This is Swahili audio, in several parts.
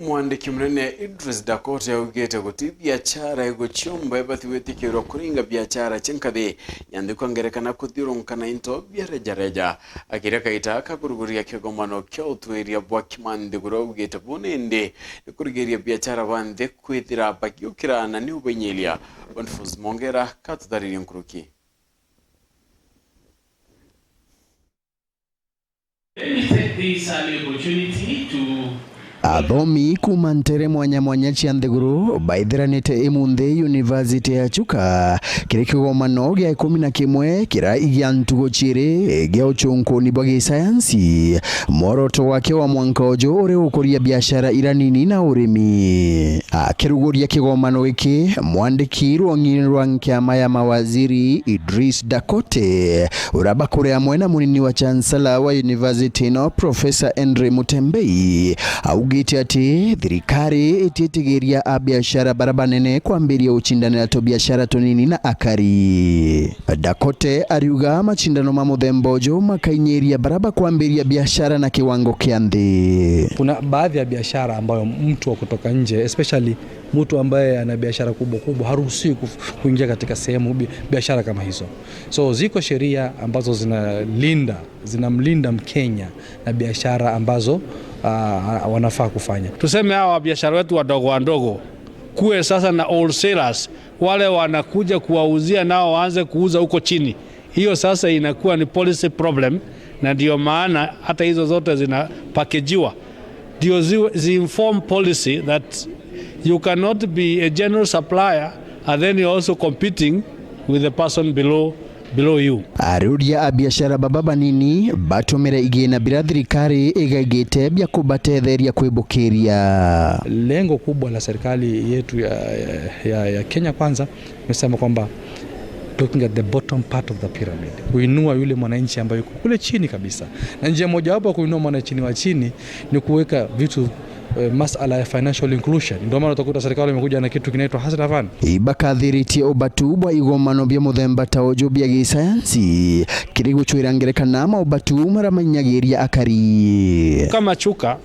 mwandiki munene Idris Dakote yaugete guti biacara egochomba ebathiwetikirwa kuringa biacara chinkathe yandikwa ngerekana kuthirunkana into biarejareja akira kaita kakuruguria kigomano kya utwiria bwa kimande guraugete bunende nikurigeria biacara bande kwithira bagiukira na ni ubenyelia Bonfuz Mongera katuthariri nkuruki. Let me take this opportunity to Athomi kuma ntere mwanya cianthiguru baithiranite imunthe University ya Chuka kiri kigomano gia 11 kira igia ntugo chiri gia uchunkuni bwa gisayansi moroto wake wa mwanka ujo uri gukuria biashara iranini na urimi akiruguria kigomano giki mwandiki rwong'ini rwa nkiama ya mawaziri Idris Dakote urabakure amwe na munini wa chancellor wa university no Professor Henry Mutembei ugiti ati thirikari ititigiria abiacara barabanene kwambiria uchindana to biashara tonini na akari. Dakote ariuga machindano ma muthembojo makainyeria baraba kwambiria biashara na kiwango kia nthi. Kuna baadhi ya biashara ambayo mtu wa kutoka nje, especially mtu ambaye ana biashara kubwa haruhusiwi kuingia katika sehemu biashara kama hizo. So ziko sheria ambazo zinamlinda Mkenya na biashara ambazo wanafaa kufanya. Tuseme hawa biashara wetu wadogo kuwe sasa na wholesalers wale wanakuja kuwauzia nao waanze kuuza huko chini. Hiyo sasa inakuwa ni policy problem, na ndio maana hata hizo zote zinapakejiwa. Ndio zi-inform policy that you cannot be a general supplier and then you're also competing with the person below you. Arudia abiashara BANINI batomera igena bila thirikari igagite bya kubatetheria kwibukiria. Lengo kubwa la serikali yetu ya Kenya kwanza nimesema kwamba looking at the bottom part of the pyramid, kuinua yule mwananchi ambaye yuko kule chini kabisa, na njia moja wapo kuinua mwananchi wa chini ni kuweka vitu masala ya financial inclusion. Ndio maana utakuta serikali imekuja na kitu kinaitwa hazard fund. Ibakathiritie obatu bwa igomano bya muthemba ta ojo bya gisayansi kiri guchwira ngerekana ma obatu maramanyagiria akari. Kama Chuka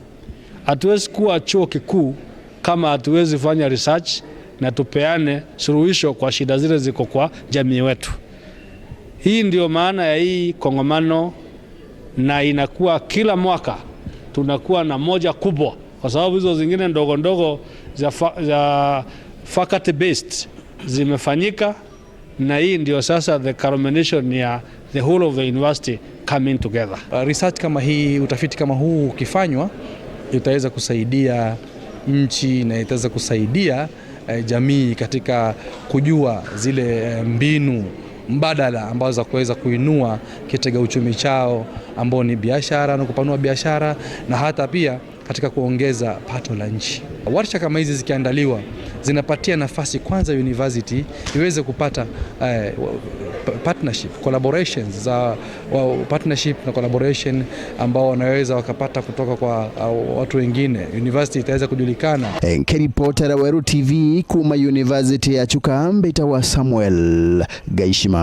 hatuwezi kuwa chuo kikuu kama hatuwezi fanya research na tupeane suluhisho kwa shida zile ziko kwa jamii wetu. Hii ndio maana ya hii kongamano, na inakuwa kila mwaka tunakuwa na moja kubwa, kwa sababu hizo zingine ndogo za faculty based zimefanyika, na hii ndio sasa the culmination ya the whole of the university coming together. Research kama hii, utafiti kama huu ukifanywa, itaweza kusaidia nchi na itaweza kusaidia jamii katika kujua zile mbinu mbadala ambazo za kuweza kuinua kitega uchumi chao ambao ni biashara na kupanua biashara, na hata pia katika kuongeza pato la nchi. Warsha kama hizi zikiandaliwa zinapatia nafasi kwanza university iweze kupata partnership, collaborations za partnership na collaboration ambao wanaweza wakapata kutoka kwa watu wengine. University itaweza kujulikana. Reporter wa Weru TV kuma University ya Chuka Mbita wa Samuel Gaishima.